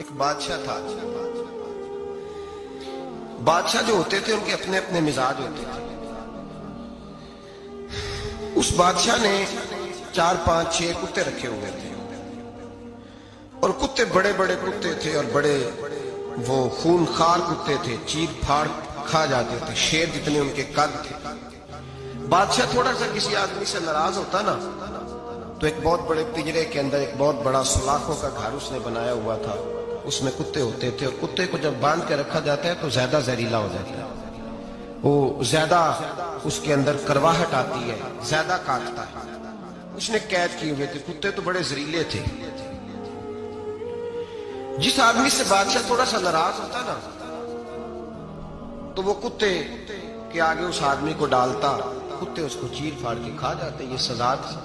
ایک بادشاہ تھا. بادشاہ جو ہوتے تھے ان کے اپنے اپنے مزاج ہوتے تھے. اس بادشاہ نے 4 5 6 کتے رکھے ہوئے تھے اور کتے بڑے بڑے کتے تھے اور بڑے وہ خون خار کتے تھے, چیر پھاڑ کھا جاتے تھے, شیر جتنے ان کے قد تھے. بادشاہ تھوڑا سا کسی آدمی سے ناراض ہوتا نا تو ایک بہت بڑے پنجرے کے اندر ایک بہت بڑا سلاخوں کا گھر اس نے بنایا ہوا تھا. اس میں کتے ہوتے تھے اور کتے کو جب باندھ کے رکھا جاتا ہے تو زیادہ زہریلا ہو جاتا ہے, وہ زیادہ اس کے اندر کرواہٹ آتی ہے, زیادہ کاٹتا ہے. اس نے قید کیے ہوئے تھے. کتے تو بڑے زہریلے تھے. جس آدمی سے بادشاہ تھوڑا سا ناراض ہوتا نا تو وہ کتے کے آگے اس آدمی کو ڈالتا, کتے اس کو چیر پھاڑ کے کھا جاتے. یہ سزا تھی,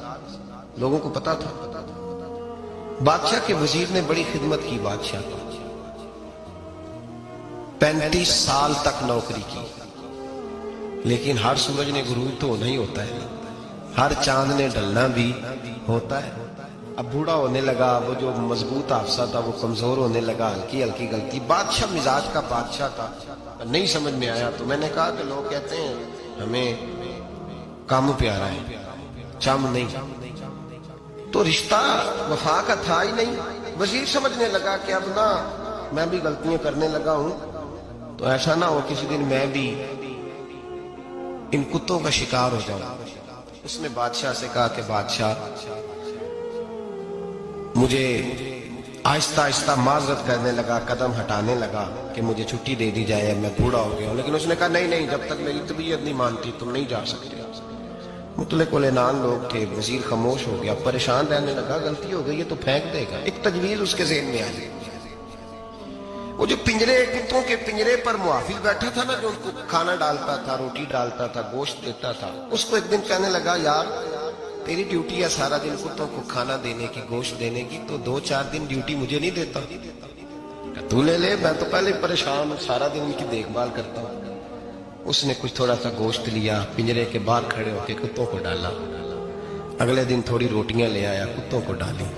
لوگوں کو پتا تھا. بادشاہ کے وزیر نے بڑی خدمت کی بادشاہ کو, 35 سال تک نوکری کی. لیکن ہر سورج نے غروب تو ہونا ہی ہوتا ہے, ہر چاند نے ڈھلنا بھی ہوتا ہے. اب بوڑھا ہونے لگا, وہ جو مضبوط حافظہ تھا وہ کمزور ہونے لگا, ہلکی ہلکی غلطی. بادشاہ مزاج کا بادشاہ تھا, نہیں سمجھ میں آیا تو میں نے کہا کہ لوگ کہتے ہیں ہمیں کام پیارا ہے, چم نہیں. تو رشتہ وفا کا تھا ہی نہیں. وزیر سمجھنے لگا کہ اب نہ میں بھی غلطیاں کرنے لگا ہوں تو ایسا نہ ہو کسی دن میں بھی ان کتوں کا شکار ہو جاؤں. اس نے بادشاہ سے کہا کہ بادشاہ مجھے آہستہ آہستہ معذرت کرنے لگا, قدم ہٹانے لگا کہ مجھے چھٹی دے دی جائے, میں بوڑھا ہو گیا ہوں. لیکن اس نے کہا نہیں نہیں, جب تک میری طبیعت نہیں مانتی تم نہیں جا سکتے. مطلق العنان لوگ تھے. وزیر خاموش ہو گیا, پریشان رہنے لگا. غلطی ہو گئی ہے تو پھینک دے گا. ایک تجویز اس کے ذہن میں آئی. وہ جو پنجرے کتوں کے پنجرے پر محافظ بیٹھا تھا نا, جو ان کو کھانا ڈالتا تھا, روٹی ڈالتا تھا, گوشت دیتا تھا, اس کو ایک دن کہنے لگا یار تیری ڈیوٹی ہے سارا دن کتوں کو کھانا دینے کی, گوشت دینے کی, تو 2 4 دن ڈیوٹی مجھے نہیں دیتا. تو لے لے, میں تو پہلے پریشان ہوں, سارا دن ان کی دیکھ بھال کرتا ہوں. اس نے کچھ تھوڑا سا گوشت لیا, پنجرے کے باہر کھڑے ہو کے کتوں کو ڈالا. اگلے دن تھوڑی روٹیاں لے آیا, کتوں کو ڈالی.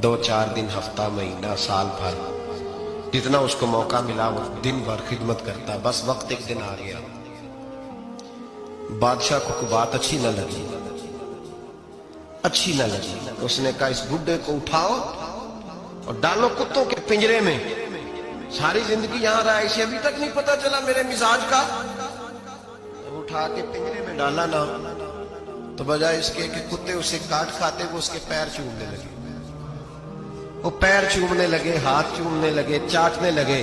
2 4 دن, ہفتہ, مہینہ, سال بھر, جتنا اس کو موقع ملا وہ دن بھر خدمت کرتا. بس وقت ایک دن آ گیا, بادشاہ کو بات اچھی نہ لگی. اس نے کہا اس بڈھے کو اٹھاؤ اور ڈالو کتوں کے پنجرے میں. ساری زندگی یہاں رہا, اسے ابھی تک نہیں پتا چلا میرے مزاج کا. اٹھا کے پنجرے میں ڈالا نا تو بجائے اس کے کہ کتے اسے کاٹ کھاتے, وہ اس کے پیر چومنے لگے. وہ پیر چومنے لگے, ہاتھ چومنے لگے, چاٹنے لگے.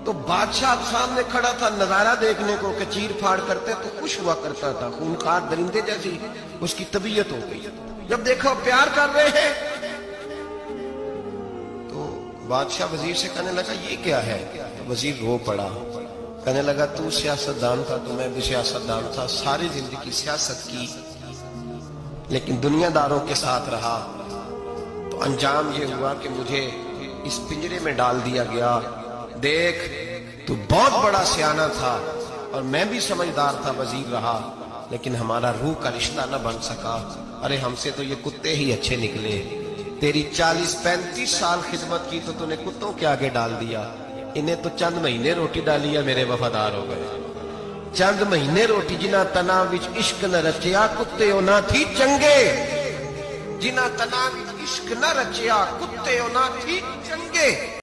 تو بادشاہ سامنے کھڑا تھا نظارہ دیکھنے کو کہ چیر پھاڑ کرتے تو خوش ہوا کرتا تھا. خونخوار درندے جیسی اس کی طبیعت ہو گئی. جب دیکھو پیار کر رہے ہیں تو بادشاہ وزیر سے کہنے لگا یہ کیا ہے. تو وزیر رو پڑا, کہنے لگا تو سیاستدان تھا تو میں بھی سیاستدان تھا, ساری زندگی سیاست کی لیکن دنیا داروں کے ساتھ رہا, تو انجام یہ ہوا کہ مجھے اس پنجرے میں ڈال دیا گیا. دیکھ تو بہت بڑا سیانہ تھا اور میں بھی سمجھدار تھا, وزیر رہا, لیکن ہمارا روح کا رشتہ نہ بن سکا. ارے ہم سے تو یہ کتے ہی اچھے نکلے. تیری 40 35 سال خدمت کی تو نے کتوں کے آگے ڈال دیا. انہیں تو چند مہینے روٹی ڈالی ہے, میرے وفادار ہو گئے. چند مہینے روٹی, جنہ تنا وچ عشق نہ رچیا کتے او نہ تھی چنگے. جنہ تنا وچ عشق نہ رچیا کتے او نہ تھی